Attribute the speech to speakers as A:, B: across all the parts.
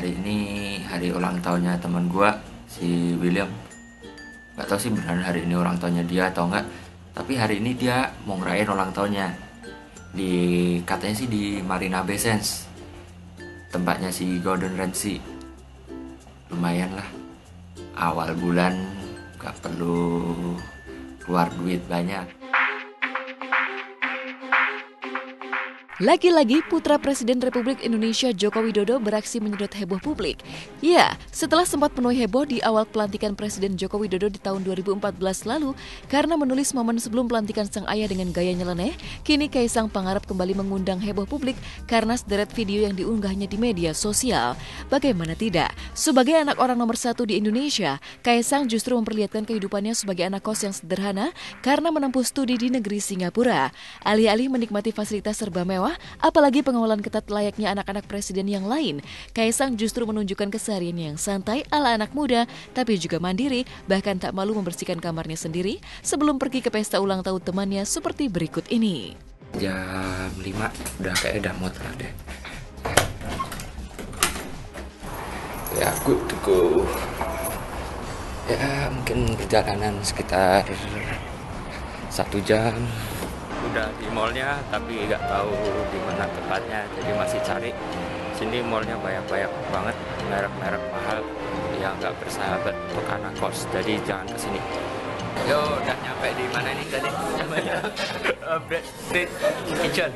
A: hari ini hari ulang tahunnya teman gua si William. Gak tau sih beneran hari ini ulang tahunnya dia atau enggak, tapi hari ini dia mau ngerayain ulang tahunnya katanya sih di Marina Bay Sands, tempatnya si Gordon Ramsay. Lumayan lah, awal bulan gak perlu keluar duit banyak.
B: Lagi-lagi putra Presiden Republik Indonesia Joko Widodo beraksi menyedot heboh publik. Ya, setelah sempat penuhi heboh di awal pelantikan Presiden Joko Widodo di tahun 2014 lalu karena menulis momen sebelum pelantikan sang ayah dengan gaya nyeleneh, kini Kaisang Pangarep kembali mengundang heboh publik karena sederet video yang diunggahnya di media sosial. Bagaimana tidak? Sebagai anak orang nomor 1 di Indonesia, Kaisang justru memperlihatkan kehidupannya sebagai anak kos yang sederhana karena menempuh studi di negeri Singapura. Alih-alih menikmati fasilitas serba mewah, apalagi pengawalan ketat layaknya anak-anak presiden yang lain, Kaisang justru menunjukkan kesehariannya yang santai ala anak muda, tapi juga mandiri, bahkan tak malu membersihkan kamarnya sendiri sebelum pergi ke pesta ulang tahun temannya seperti berikut ini.
A: Jam 5 udah kayak udah mau telat deh. Ya good to go. Ya mungkin perjalanan sekitar 1 jam. Udah di mallnya tapi nggak tahu di mana tempatnya, jadi masih cari. Sini mallnya banyak banget merek-merek mahal yang nggak bersahabat untuk anak kos, jadi jangan kesini. Yo, udah nyampe di mana nih tadi? Namanya Bread Street Kitchen.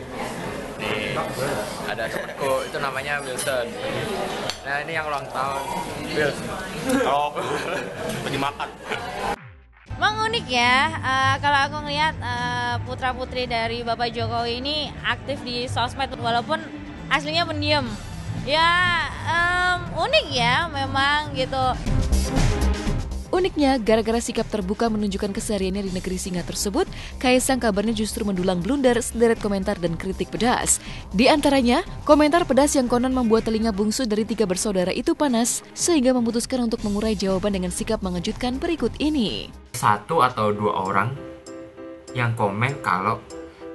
A: Nih ada temanku itu namanya Wilson. Nah ini yang ulang tahun. Wilson. Oh, lagi makan.
C: Emang unik ya, kalau aku ngelihat putra-putri dari Bapak Jokowi ini aktif di sosmed walaupun aslinya pendiam. Ya unik ya memang gitu.
B: Uniknya, gara-gara sikap terbuka menunjukkan kesehariannya di negeri singa tersebut, Kaisang kabarnya justru mendulang blunder sederet komentar dan kritik pedas. Di antaranya, komentar pedas yang konon membuat telinga bungsu dari 3 bersaudara itu panas, sehingga memutuskan untuk mengurai jawaban dengan sikap mengejutkan berikut ini.
A: 1 atau 2 orang yang komen kalau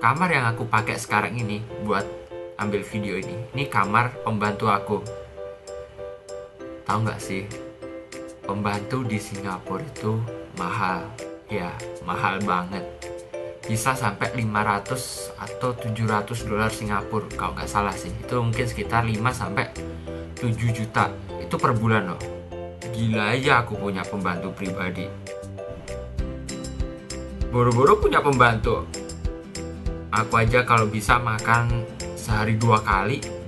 A: kamar yang aku pakai sekarang ini buat ambil video ini kamar pembantu aku. Tahu nggak sih? Pembantu di Singapura itu mahal, ya mahal banget. Bisa sampai 500 atau 700 dolar Singapura kalau nggak salah sih. Itu mungkin sekitar 5 sampai 7 juta. Itu per bulan loh. Gila aja aku punya pembantu pribadi. Boro-boro punya pembantu. Aku aja kalau bisa makan sehari 2 kali.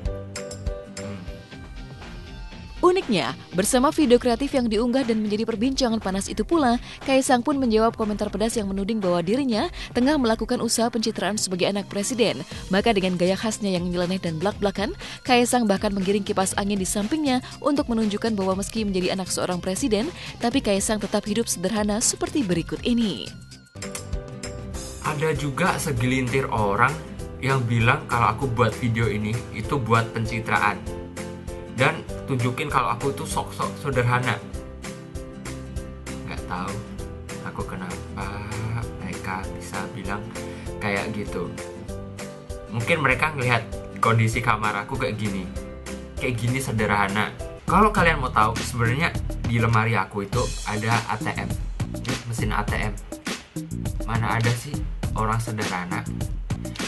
B: Uniknya, bersama video kreatif yang diunggah dan menjadi perbincangan panas itu pula, Kaisang pun menjawab komentar pedas yang menuding bahwa dirinya tengah melakukan usaha pencitraan sebagai anak presiden. Maka dengan gaya khasnya yang nyeleneh dan blak-blakan, Kaisang bahkan menggiring kipas angin di sampingnya untuk menunjukkan bahwa meski menjadi anak seorang presiden, tapi Kaisang tetap hidup sederhana seperti berikut ini.
A: Ada juga segelintir orang yang bilang kalau aku buat video ini itu buat pencitraan dan tunjukin kalau aku tuh sok-sok sederhana. Nggak tahu aku kenapa mereka bisa bilang kayak gitu. Mungkin mereka ngelihat kondisi kamar aku kayak gini sederhana. Kalau kalian mau tahu, sebenarnya di lemari aku itu ada ATM, mesin ATM. Mana ada sih orang sederhana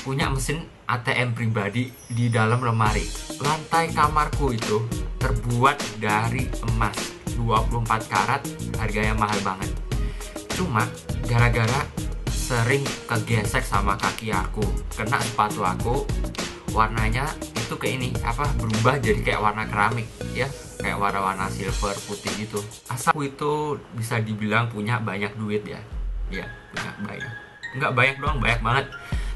A: punya mesin ATM pribadi di dalam lemari. Lantai kamarku itu terbuat dari emas 24 karat, harganya mahal banget. Cuma gara-gara sering kegesek sama kaki aku, kena sepatu aku, warnanya itu kayak ini, berubah jadi kayak warna keramik ya, kayak warna-warna silver putih gitu. Asal aku itu bisa dibilang punya banyak duit ya. Ya, punya banyak. Enggak banyak doang, banyak banget.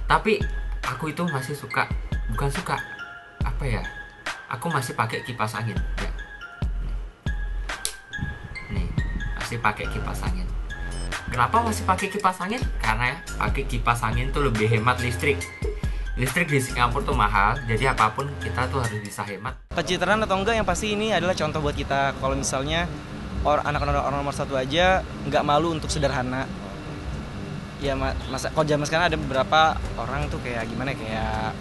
A: Tapi aku itu masih aku masih pakai kipas angin ya. Nih, masih pakai kipas angin. Kenapa masih pakai kipas angin? Karena ya, pakai kipas angin tuh lebih hemat listrik. Listrik di Singapura tuh mahal, jadi apapun kita tuh harus bisa hemat.
D: Pencitraan atau enggak, yang pasti ini adalah contoh buat kita. Kalau misalnya anak-anak orang nomor 1 aja nggak malu untuk sederhana. Ya kalau zaman sekarang ada beberapa orang tuh kayak gimana, kayak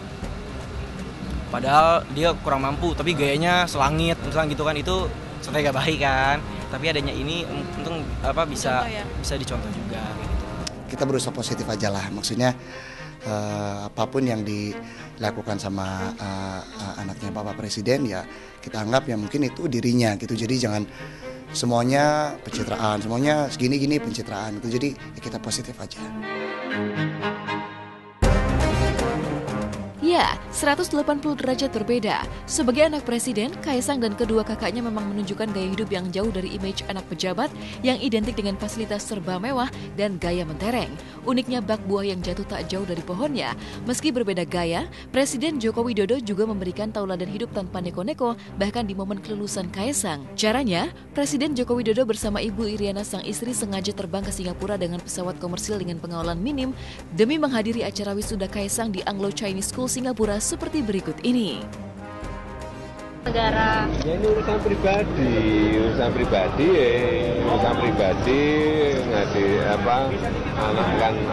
D: Padahal dia kurang mampu, tapi gayanya selangit, misalnya gitu kan, itu sebenarnya gak baik kan. Tapi adanya ini untung bisa dicontoh juga. Gitu.
E: Kita berusaha positif aja lah, maksudnya apapun yang dilakukan sama anaknya Bapak Presiden ya kita anggap ya mungkin itu dirinya gitu. Jadi jangan semuanya pencitraan, semuanya segini-gini pencitraan gitu. Jadi ya kita positif aja.
B: Ya, 180 derajat berbeda. Sebagai anak presiden, Kaisang dan kedua kakaknya memang menunjukkan gaya hidup yang jauh dari image anak pejabat yang identik dengan fasilitas serba mewah dan gaya mentereng. Uniknya bak buah yang jatuh tak jauh dari pohonnya. Meski berbeda gaya, Presiden Joko Widodo juga memberikan tauladan hidup tanpa neko-neko bahkan di momen kelulusan Kaisang. Caranya, Presiden Joko Widodo bersama Ibu Iriana sang istri sengaja terbang ke Singapura dengan pesawat komersil dengan pengawalan minim demi menghadiri acara wisuda Kaisang di Anglo Chinese School Singapura seperti berikut ini.
C: Negara.
F: Ya ini urusan pribadi ngasih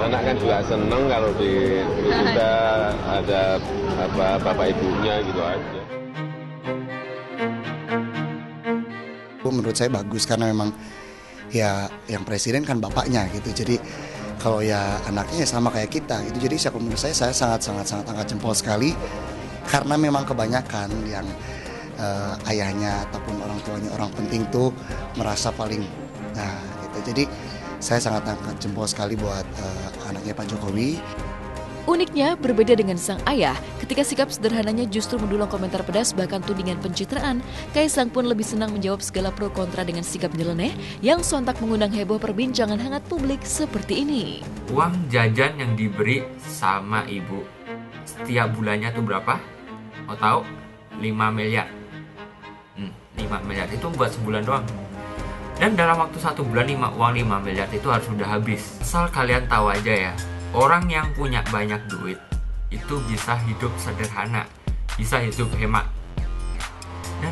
F: anak kan juga seneng kalau di wisuda ada bapak ibunya gitu aja.
E: Menurut saya bagus karena memang ya yang presiden kan bapaknya gitu. Jadi kalau ya anaknya ya sama kayak kita gitu. Jadi menurut saya sangat angkat jempol sekali karena memang kebanyakan yang ayahnya ataupun orang tuanya orang penting tuh merasa paling gitu. Jadi saya sangat angkat jempol sekali buat anaknya Pak Jokowi.
B: Uniknya, berbeda dengan sang ayah, ketika sikap sederhananya justru mendulang komentar pedas bahkan tudingan pencitraan, Kaisang pun lebih senang menjawab segala pro kontra dengan sikap nyeleneh yang sontak mengundang heboh perbincangan hangat publik seperti ini.
A: Uang jajan yang diberi sama ibu setiap bulannya tuh berapa? Mau tahu? 5 miliar. 5 miliar itu buat sebulan doang. Dan dalam waktu 1 bulan uang 5 miliar itu harus sudah habis. Asal kalian tahu aja ya, orang yang punya banyak duit itu bisa hidup sederhana, bisa hidup hemat. Dan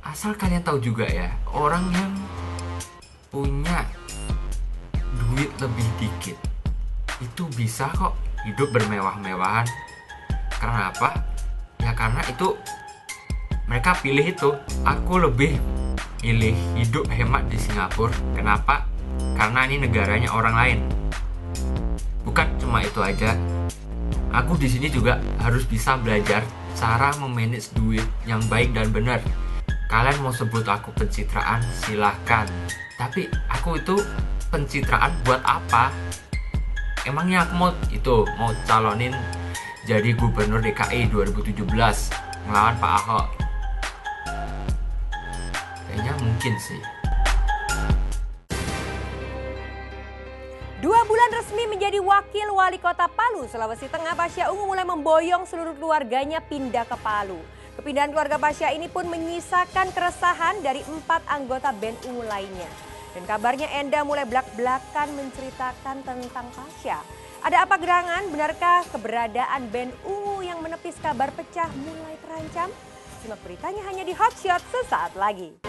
A: asal kalian tahu juga ya, orang yang punya duit lebih dikit itu bisa kok hidup bermewah-mewahan. Karena apa? Ya karena itu mereka pilih itu. Aku lebih pilih hidup hemat di Singapura. Kenapa? Karena ini negaranya orang lain. Bukan cuma itu aja, aku di sini juga harus bisa belajar cara memanage duit yang baik dan benar. Kalian mau sebut aku pencitraan, silahkan. Tapi aku itu pencitraan buat apa? Emangnya aku mau calonin jadi gubernur DKI 2017 melawan Pak Ahok? Kayaknya mungkin sih.
G: 2 bulan resmi menjadi wakil wali kota Palu, Sulawesi Tengah, Pasha Ungu mulai memboyong seluruh keluarganya pindah ke Palu. Kepindahan keluarga Pasha ini pun menyisakan keresahan dari 4 anggota band Ungu lainnya. Dan kabarnya Enda mulai belak-belakan menceritakan tentang Pasha. Ada apa gerangan? Benarkah keberadaan band Ungu yang menepis kabar pecah mulai terancam? Simak beritanya hanya di Hotshot sesaat lagi.